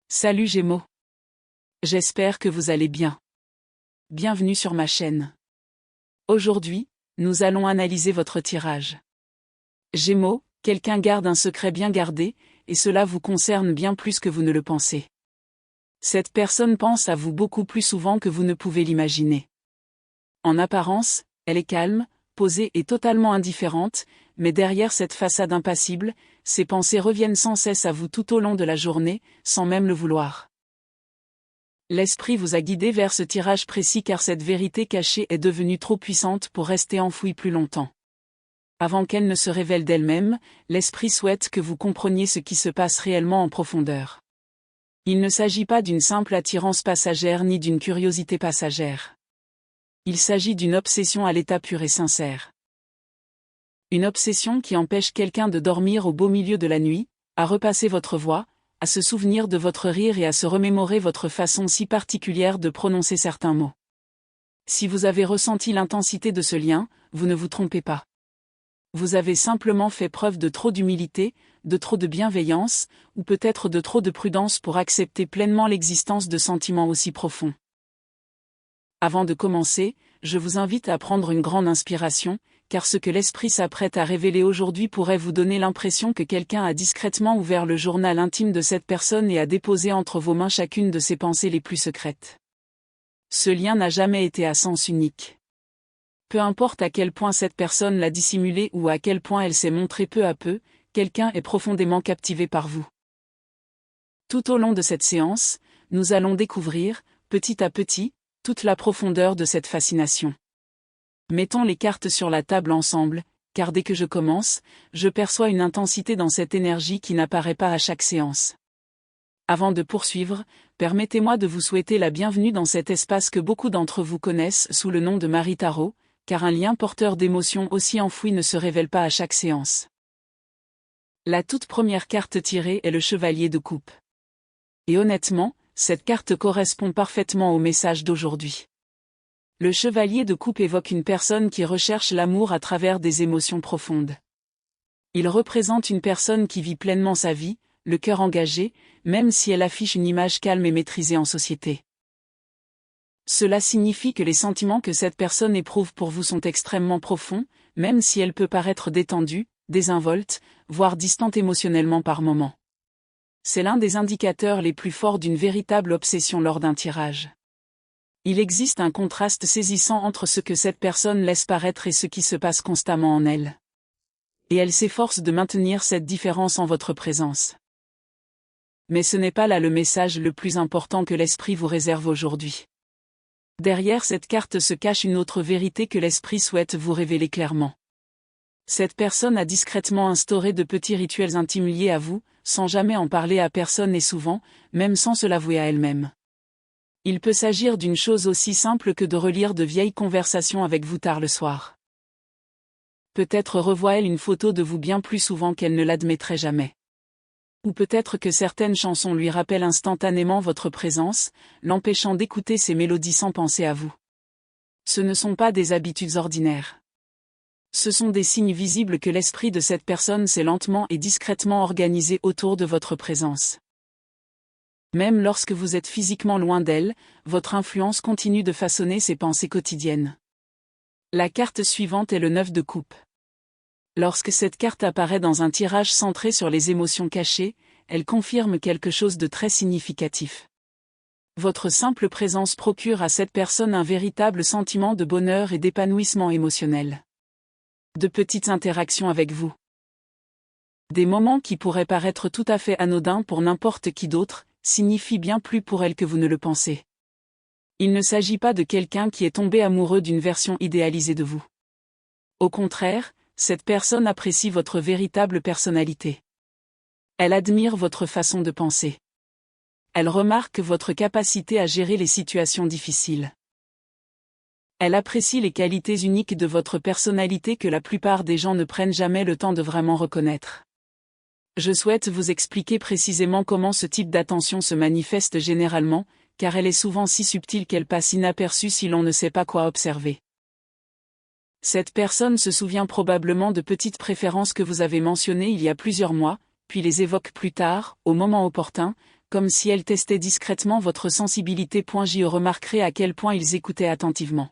Salut Gémeaux. J'espère que vous allez bien. Bienvenue sur ma chaîne. Aujourd'hui, nous allons analyser votre tirage. Gémeaux, quelqu'un garde un secret bien gardé, et cela vous concerne bien plus que vous ne le pensez. Cette personne pense à vous beaucoup plus souvent que vous ne pouvez l'imaginer. En apparence, elle est calme, posée et totalement indifférente, mais derrière cette façade impassible, ses pensées reviennent sans cesse à vous tout au long de la journée, sans même le vouloir. L'esprit vous a guidé vers ce tirage précis car cette vérité cachée est devenue trop puissante pour rester enfouie plus longtemps. Avant qu'elle ne se révèle d'elle-même, l'esprit souhaite que vous compreniez ce qui se passe réellement en profondeur. Il ne s'agit pas d'une simple attirance passagère ni d'une curiosité passagère. Il s'agit d'une obsession à l'état pur et sincère. Une obsession qui empêche quelqu'un de dormir au beau milieu de la nuit, à repasser votre voix, à se souvenir de votre rire et à se remémorer votre façon si particulière de prononcer certains mots. Si vous avez ressenti l'intensité de ce lien, vous ne vous trompez pas. Vous avez simplement fait preuve de trop d'humilité, de trop de bienveillance, ou peut-être de trop de prudence pour accepter pleinement l'existence de sentiments aussi profonds. Avant de commencer, je vous invite à prendre une grande inspiration, car ce que l'esprit s'apprête à révéler aujourd'hui pourrait vous donner l'impression que quelqu'un a discrètement ouvert le journal intime de cette personne et a déposé entre vos mains chacune de ses pensées les plus secrètes. Ce lien n'a jamais été à sens unique. Peu importe à quel point cette personne l'a dissimulé ou à quel point elle s'est montrée peu à peu, quelqu'un est profondément captivé par vous. Tout au long de cette séance, nous allons découvrir, petit à petit, toute la profondeur de cette fascination. Mettons les cartes sur la table ensemble, car dès que je commence, je perçois une intensité dans cette énergie qui n'apparaît pas à chaque séance. Avant de poursuivre, permettez-moi de vous souhaiter la bienvenue dans cet espace que beaucoup d'entre vous connaissent sous le nom de Marie Tarot, car un lien porteur d'émotions aussi enfouies ne se révèle pas à chaque séance. La toute première carte tirée est le Chevalier de Coupe. Et honnêtement, cette carte correspond parfaitement au message d'aujourd'hui. Le Chevalier de Coupe évoque une personne qui recherche l'amour à travers des émotions profondes. Il représente une personne qui vit pleinement sa vie, le cœur engagé, même si elle affiche une image calme et maîtrisée en société. Cela signifie que les sentiments que cette personne éprouve pour vous sont extrêmement profonds, même si elle peut paraître détendue, désinvolte, voire distante émotionnellement par moments. C'est l'un des indicateurs les plus forts d'une véritable obsession lors d'un tirage. Il existe un contraste saisissant entre ce que cette personne laisse paraître et ce qui se passe constamment en elle. Et elle s'efforce de maintenir cette différence en votre présence. Mais ce n'est pas là le message le plus important que l'esprit vous réserve aujourd'hui. Derrière cette carte se cache une autre vérité que l'esprit souhaite vous révéler clairement. Cette personne a discrètement instauré de petits rituels intimes liés à vous, sans jamais en parler à personne et souvent, même sans se l'avouer à elle-même. Il peut s'agir d'une chose aussi simple que de relire de vieilles conversations avec vous tard le soir. Peut-être revoit-elle une photo de vous bien plus souvent qu'elle ne l'admettrait jamais. Ou peut-être que certaines chansons lui rappellent instantanément votre présence, l'empêchant d'écouter ces mélodies sans penser à vous. Ce ne sont pas des habitudes ordinaires. Ce sont des signes visibles que l'esprit de cette personne s'est lentement et discrètement organisé autour de votre présence. Même lorsque vous êtes physiquement loin d'elle, votre influence continue de façonner ses pensées quotidiennes. La carte suivante est le 9 de coupe. Lorsque cette carte apparaît dans un tirage centré sur les émotions cachées, elle confirme quelque chose de très significatif. Votre simple présence procure à cette personne un véritable sentiment de bonheur et d'épanouissement émotionnel. De petites interactions avec vous. Des moments qui pourraient paraître tout à fait anodins pour n'importe qui d'autre, signifie bien plus pour elle que vous ne le pensez. Il ne s'agit pas de quelqu'un qui est tombé amoureux d'une version idéalisée de vous. Au contraire, cette personne apprécie votre véritable personnalité. Elle admire votre façon de penser. Elle remarque votre capacité à gérer les situations difficiles. Elle apprécie les qualités uniques de votre personnalité que la plupart des gens ne prennent jamais le temps de vraiment reconnaître. Je souhaite vous expliquer précisément comment ce type d'attention se manifeste généralement, car elle est souvent si subtile qu'elle passe inaperçue si l'on ne sait pas quoi observer. Cette personne se souvient probablement de petites préférences que vous avez mentionnées il y a plusieurs mois, puis les évoque plus tard, au moment opportun, comme si elles testaient discrètement votre sensibilité. J'y remarquerai à quel point ils écoutaient attentivement.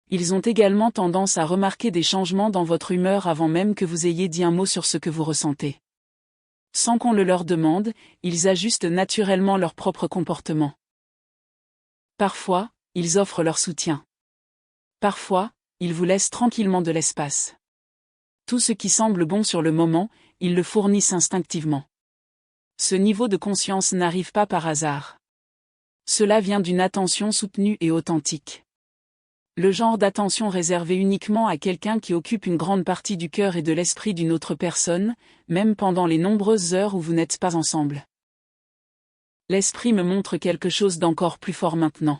Ils ont également tendance à remarquer des changements dans votre humeur avant même que vous ayez dit un mot sur ce que vous ressentez. Sans qu'on le leur demande, ils ajustent naturellement leur propre comportement. Parfois, ils offrent leur soutien. Parfois, ils vous laissent tranquillement de l'espace. Tout ce qui semble bon sur le moment, ils le fournissent instinctivement. Ce niveau de conscience n'arrive pas par hasard. Cela vient d'une attention soutenue et authentique. Le genre d'attention réservée uniquement à quelqu'un qui occupe une grande partie du cœur et de l'esprit d'une autre personne, même pendant les nombreuses heures où vous n'êtes pas ensemble. L'esprit me montre quelque chose d'encore plus fort maintenant.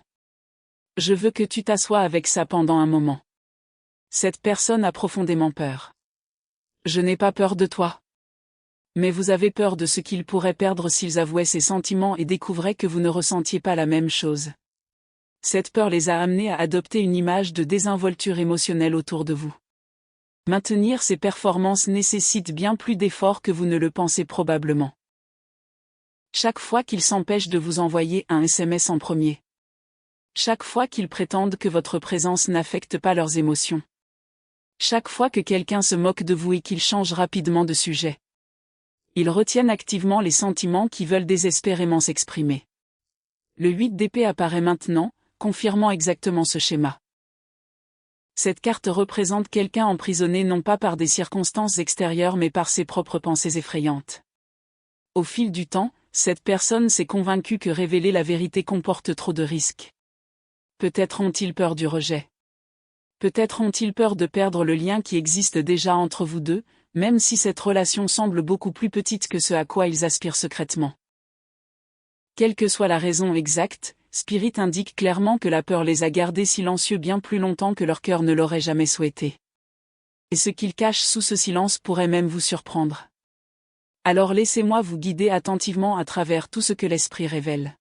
Je veux que tu t'assoies avec ça pendant un moment. Cette personne a profondément peur. Je n'ai pas peur de toi. Mais vous avez peur de ce qu'ils pourraient perdre s'ils avouaient ces sentiments et découvraient que vous ne ressentiez pas la même chose. Cette peur les a amenés à adopter une image de désinvolture émotionnelle autour de vous. Maintenir ces performances nécessite bien plus d'efforts que vous ne le pensez probablement. Chaque fois qu'ils s'empêchent de vous envoyer un SMS en premier. Chaque fois qu'ils prétendent que votre présence n'affecte pas leurs émotions. Chaque fois que quelqu'un se moque de vous et qu'il change rapidement de sujet. Ils retiennent activement les sentiments qui veulent désespérément s'exprimer. Le 8 d'épée apparaît maintenant, confirmant exactement ce schéma. Cette carte représente quelqu'un emprisonné non pas par des circonstances extérieures mais par ses propres pensées effrayantes. Au fil du temps, cette personne s'est convaincue que révéler la vérité comporte trop de risques. Peut-être ont-ils peur du rejet. Peut-être ont-ils peur de perdre le lien qui existe déjà entre vous deux, même si cette relation semble beaucoup plus petite que ce à quoi ils aspirent secrètement. Quelle que soit la raison exacte, Spirit indique clairement que la peur les a gardés silencieux bien plus longtemps que leur cœur ne l'aurait jamais souhaité. Et ce qu'ils cachent sous ce silence pourrait même vous surprendre. Alors laissez-moi vous guider attentivement à travers tout ce que l'esprit révèle.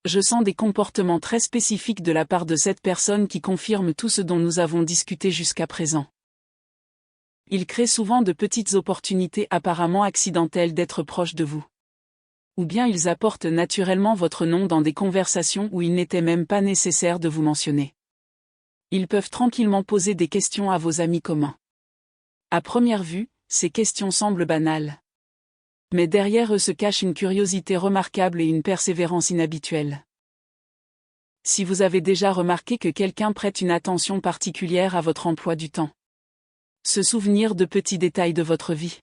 Je sens des comportements très spécifiques de la part de cette personne qui confirment tout ce dont nous avons discuté jusqu'à présent. Ils créent souvent de petites opportunités apparemment accidentelles d'être proches de vous. Ou bien ils apportent naturellement votre nom dans des conversations où il n'était même pas nécessaire de vous mentionner. Ils peuvent tranquillement poser des questions à vos amis communs. À première vue, ces questions semblent banales. Mais derrière eux se cache une curiosité remarquable et une persévérance inhabituelle. Si vous avez déjà remarqué que quelqu'un prête une attention particulière à votre emploi du temps. Se souvenir de petits détails de votre vie.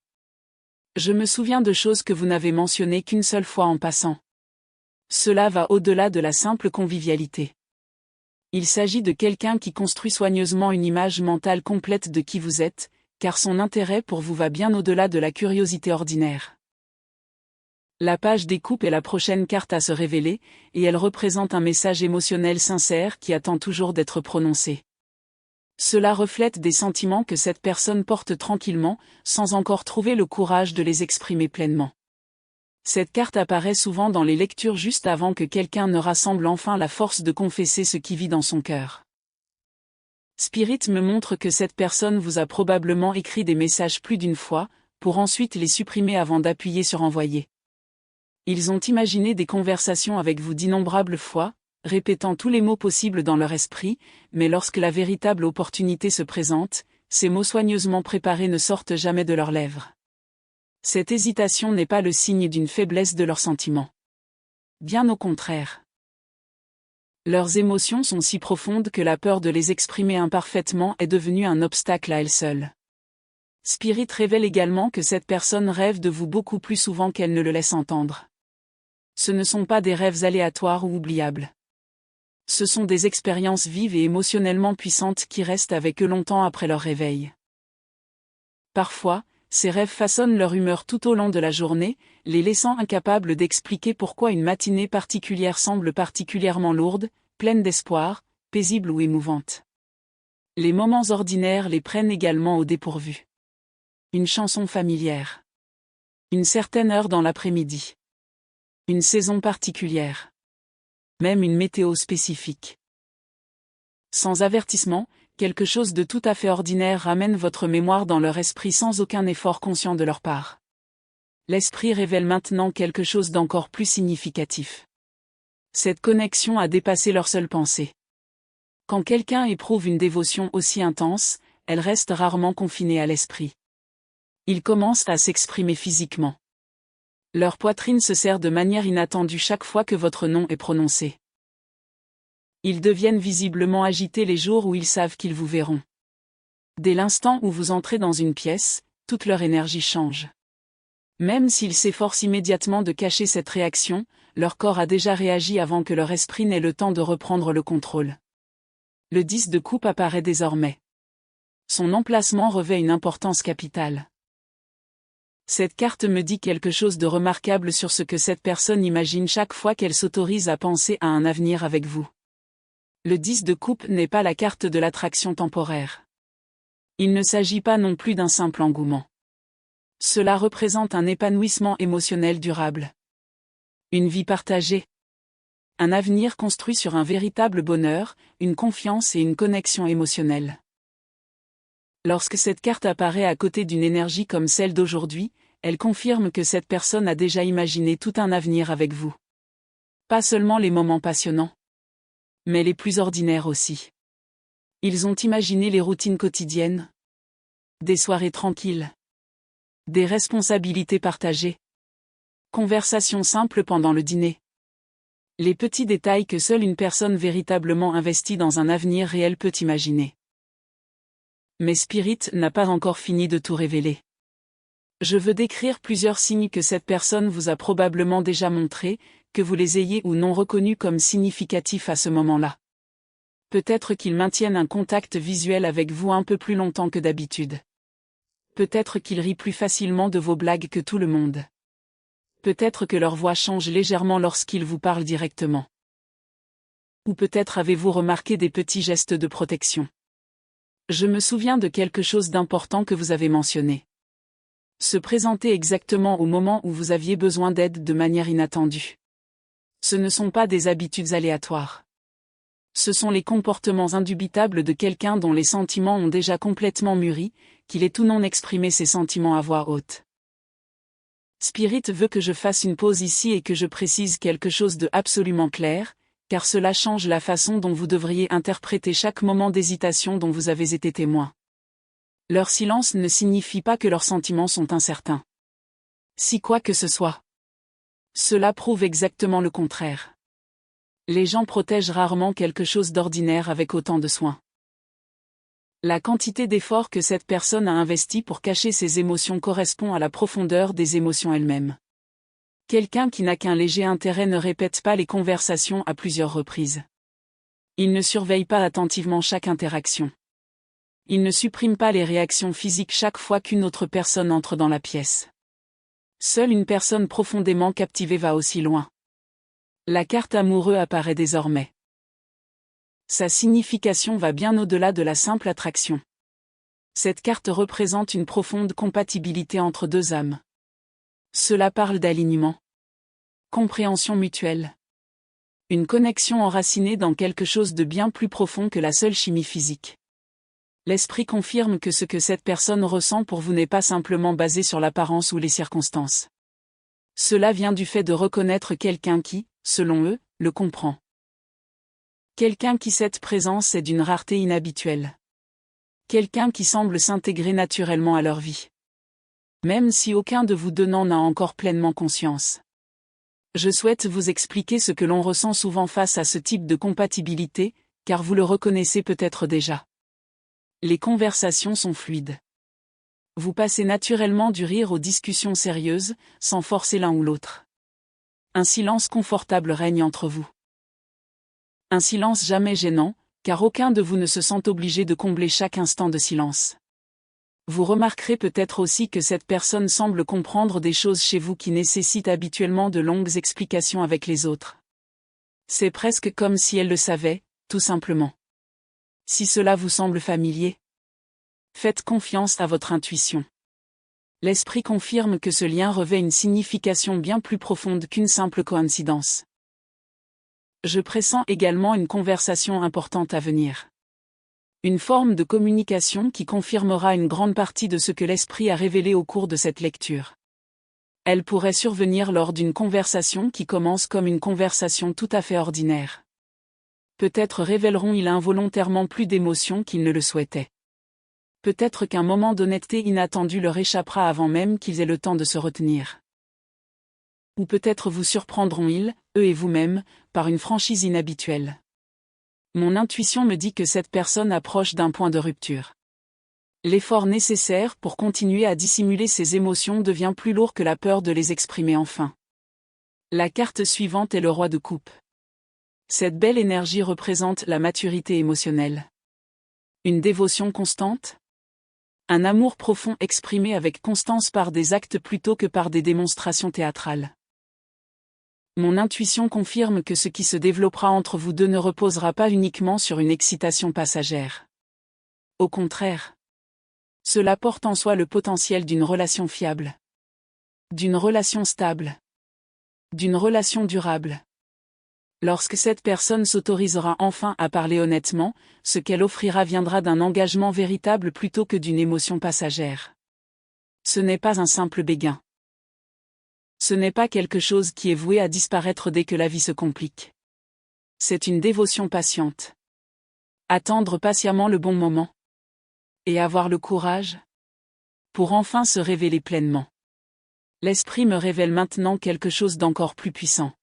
Je me souviens de choses que vous n'avez mentionnées qu'une seule fois en passant. Cela va au-delà de la simple convivialité. Il s'agit de quelqu'un qui construit soigneusement une image mentale complète de qui vous êtes, car son intérêt pour vous va bien au-delà de la curiosité ordinaire. La page découpe est la prochaine carte à se révéler, et elle représente un message émotionnel sincère qui attend toujours d'être prononcé. Cela reflète des sentiments que cette personne porte tranquillement, sans encore trouver le courage de les exprimer pleinement. Cette carte apparaît souvent dans les lectures juste avant que quelqu'un ne rassemble enfin la force de confesser ce qui vit dans son cœur. Spirit me montre que cette personne vous a probablement écrit des messages plus d'une fois, pour ensuite les supprimer avant d'appuyer sur envoyer. Ils ont imaginé des conversations avec vous d'innombrables fois, répétant tous les mots possibles dans leur esprit, mais lorsque la véritable opportunité se présente, ces mots soigneusement préparés ne sortent jamais de leurs lèvres. Cette hésitation n'est pas le signe d'une faiblesse de leurs sentiments. Bien au contraire. Leurs émotions sont si profondes que la peur de les exprimer imparfaitement est devenue un obstacle à elle seule. Spirit révèle également que cette personne rêve de vous beaucoup plus souvent qu'elle ne le laisse entendre. Ce ne sont pas des rêves aléatoires ou oubliables. Ce sont des expériences vives et émotionnellement puissantes qui restent avec eux longtemps après leur réveil. Parfois, ces rêves façonnent leur humeur tout au long de la journée, les laissant incapables d'expliquer pourquoi une matinée particulière semble particulièrement lourde, pleine d'espoir, paisible ou émouvante. Les moments ordinaires les prennent également au dépourvu. Une chanson familière. Une certaine heure dans l'après-midi. Une saison particulière. Même une météo spécifique. Sans avertissement, quelque chose de tout à fait ordinaire ramène votre mémoire dans leur esprit sans aucun effort conscient de leur part. L'esprit révèle maintenant quelque chose d'encore plus significatif. Cette connexion a dépassé leur seule pensée. Quand quelqu'un éprouve une dévotion aussi intense, elle reste rarement confinée à l'esprit. Ils commencent à s'exprimer physiquement. Leur poitrine se serre de manière inattendue chaque fois que votre nom est prononcé. Ils deviennent visiblement agités les jours où ils savent qu'ils vous verront. Dès l'instant où vous entrez dans une pièce, toute leur énergie change. Même s'ils s'efforcent immédiatement de cacher cette réaction, leur corps a déjà réagi avant que leur esprit n'ait le temps de reprendre le contrôle. Le 10 de coupe apparaît désormais. Son emplacement revêt une importance capitale. Cette carte me dit quelque chose de remarquable sur ce que cette personne imagine chaque fois qu'elle s'autorise à penser à un avenir avec vous. Le 10 de coupe n'est pas la carte de l'attraction temporaire. Il ne s'agit pas non plus d'un simple engouement. Cela représente un épanouissement émotionnel durable. Une vie partagée. Un avenir construit sur un véritable bonheur, une confiance et une connexion émotionnelle. Lorsque cette carte apparaît à côté d'une énergie comme celle d'aujourd'hui, elle confirme que cette personne a déjà imaginé tout un avenir avec vous. Pas seulement les moments passionnants, mais les plus ordinaires aussi. Ils ont imaginé les routines quotidiennes, des soirées tranquilles, des responsabilités partagées, conversations simples pendant le dîner. Les petits détails que seule une personne véritablement investie dans un avenir réel peut imaginer. Mais Spirit n'a pas encore fini de tout révéler. Je veux décrire plusieurs signes que cette personne vous a probablement déjà montrés, que vous les ayez ou non reconnus comme significatifs à ce moment-là. Peut-être qu'ils maintiennent un contact visuel avec vous un peu plus longtemps que d'habitude. Peut-être qu'ils rient plus facilement de vos blagues que tout le monde. Peut-être que leur voix change légèrement lorsqu'ils vous parlent directement. Ou peut-être avez-vous remarqué des petits gestes de protection. Je me souviens de quelque chose d'important que vous avez mentionné. Se présenter exactement au moment où vous aviez besoin d'aide de manière inattendue. Ce ne sont pas des habitudes aléatoires. Ce sont les comportements indubitables de quelqu'un dont les sentiments ont déjà complètement mûri, qu'il ait ou non exprimé ses sentiments à voix haute. Spirit veut que je fasse une pause ici et que je précise quelque chose de absolument clair, car cela change la façon dont vous devriez interpréter chaque moment d'hésitation dont vous avez été témoin. Leur silence ne signifie pas que leurs sentiments sont incertains. Si quoi que ce soit. Cela prouve exactement le contraire. Les gens protègent rarement quelque chose d'ordinaire avec autant de soin. La quantité d'efforts que cette personne a investi pour cacher ses émotions correspond à la profondeur des émotions elles-mêmes. Quelqu'un qui n'a qu'un léger intérêt ne répète pas les conversations à plusieurs reprises. Il ne surveille pas attentivement chaque interaction. Il ne supprime pas les réactions physiques chaque fois qu'une autre personne entre dans la pièce. Seule une personne profondément captivée va aussi loin. La carte amoureux apparaît désormais. Sa signification va bien au-delà de la simple attraction. Cette carte représente une profonde compatibilité entre deux âmes. Cela parle d'alignement. Compréhension mutuelle. Une connexion enracinée dans quelque chose de bien plus profond que la seule chimie physique. L'esprit confirme que ce que cette personne ressent pour vous n'est pas simplement basé sur l'apparence ou les circonstances. Cela vient du fait de reconnaître quelqu'un qui, selon eux, le comprend. Quelqu'un qui cette présence est d'une rareté inhabituelle. Quelqu'un qui semble s'intégrer naturellement à leur vie. Même si aucun de vous deux n'en a encore pleinement conscience. Je souhaite vous expliquer ce que l'on ressent souvent face à ce type de compatibilité, car vous le reconnaissez peut-être déjà. Les conversations sont fluides. Vous passez naturellement du rire aux discussions sérieuses, sans forcer l'un ou l'autre. Un silence confortable règne entre vous. Un silence jamais gênant, car aucun de vous ne se sent obligé de combler chaque instant de silence. Vous remarquerez peut-être aussi que cette personne semble comprendre des choses chez vous qui nécessitent habituellement de longues explications avec les autres. C'est presque comme si elle le savait, tout simplement. Si cela vous semble familier, faites confiance à votre intuition. L'esprit confirme que ce lien revêt une signification bien plus profonde qu'une simple coïncidence. Je pressens également une conversation importante à venir. Une forme de communication qui confirmera une grande partie de ce que l'esprit a révélé au cours de cette lecture. Elle pourrait survenir lors d'une conversation qui commence comme une conversation tout à fait ordinaire. Peut-être révéleront-ils involontairement plus d'émotions qu'ils ne le souhaitaient. Peut-être qu'un moment d'honnêteté inattendue leur échappera avant même qu'ils aient le temps de se retenir. Ou peut-être vous surprendront-ils, eux et vous-même, par une franchise inhabituelle. Mon intuition me dit que cette personne approche d'un point de rupture. L'effort nécessaire pour continuer à dissimuler ses émotions devient plus lourd que la peur de les exprimer enfin. La carte suivante est le roi de coupe. Cette belle énergie représente la maturité émotionnelle. Une dévotion constante? Un amour profond exprimé avec constance par des actes plutôt que par des démonstrations théâtrales. Mon intuition confirme que ce qui se développera entre vous deux ne reposera pas uniquement sur une excitation passagère. Au contraire. Cela porte en soi le potentiel d'une relation fiable. D'une relation stable. D'une relation durable. Lorsque cette personne s'autorisera enfin à parler honnêtement, ce qu'elle offrira viendra d'un engagement véritable plutôt que d'une émotion passagère. Ce n'est pas un simple béguin. Ce n'est pas quelque chose qui est voué à disparaître dès que la vie se complique. C'est une dévotion patiente. Attendre patiemment le bon moment. Et avoir le courage pour enfin se révéler pleinement. L'esprit me révèle maintenant quelque chose d'encore plus puissant.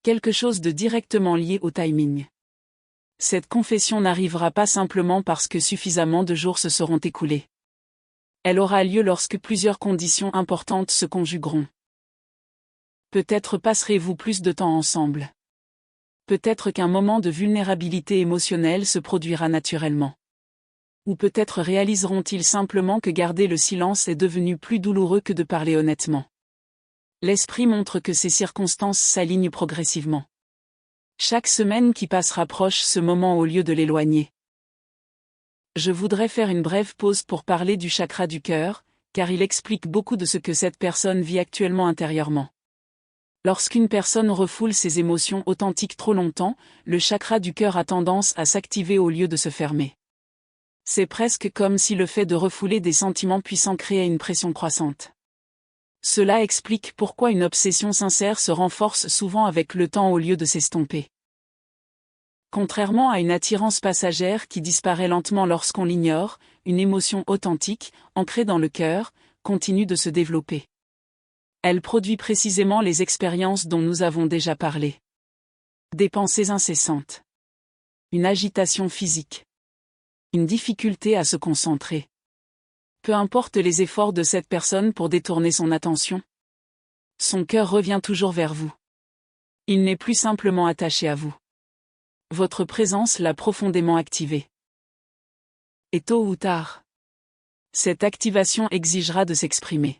Quelque chose de directement lié au timing. Cette confession n'arrivera pas simplement parce que suffisamment de jours se seront écoulés. Elle aura lieu lorsque plusieurs conditions importantes se conjugueront. Peut-être passerez-vous plus de temps ensemble. Peut-être qu'un moment de vulnérabilité émotionnelle se produira naturellement. Ou peut-être réaliseront-ils simplement que garder le silence est devenu plus douloureux que de parler honnêtement. L'esprit montre que ces circonstances s'alignent progressivement. Chaque semaine qui passe rapproche ce moment au lieu de l'éloigner. Je voudrais faire une brève pause pour parler du chakra du cœur, car il explique beaucoup de ce que cette personne vit actuellement intérieurement. Lorsqu'une personne refoule ses émotions authentiques trop longtemps, le chakra du cœur a tendance à s'activer au lieu de se fermer. C'est presque comme si le fait de refouler des sentiments puissants créait une pression croissante. Cela explique pourquoi une obsession sincère se renforce souvent avec le temps au lieu de s'estomper. Contrairement à une attirance passagère qui disparaît lentement lorsqu'on l'ignore, une émotion authentique, ancrée dans le cœur, continue de se développer. Elle produit précisément les expériences dont nous avons déjà parlé. Des pensées incessantes. Une agitation physique. Une difficulté à se concentrer. Peu importe les efforts de cette personne pour détourner son attention. Son cœur revient toujours vers vous. Il n'est plus simplement attaché à vous. Votre présence l'a profondément activé. Et tôt ou tard, cette activation exigera de s'exprimer.